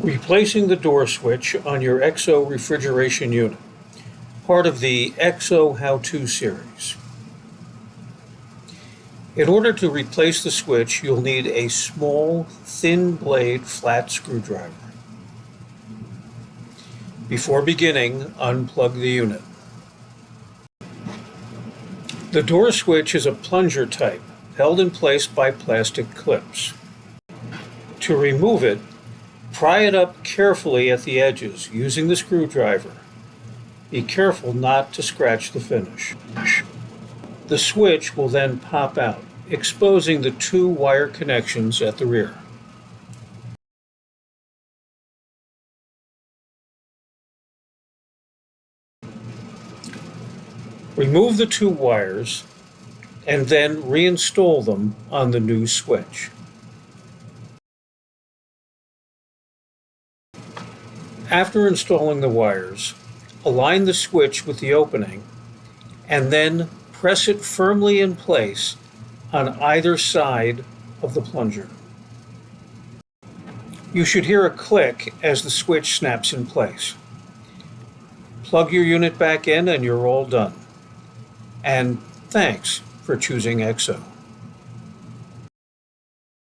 Replacing the door switch on your XO refrigeration unit, part of the XO How-To series. In order to replace the switch, you'll need a small, thin blade flat screwdriver. Before beginning, unplug the unit. The door switch is a plunger type, held in place by plastic clips. To remove it, pry it up carefully at the edges using the screwdriver. Be careful not to scratch the finish. The switch will then pop out, exposing the two wire connections at the rear. Remove the two wires and then reinstall them on the new switch. After installing the wires, align the switch with the opening and then press it firmly in place on either side of the plunger. You should hear a click as the switch snaps in place. Plug your unit back in and you're all done. And thanks for choosing XO.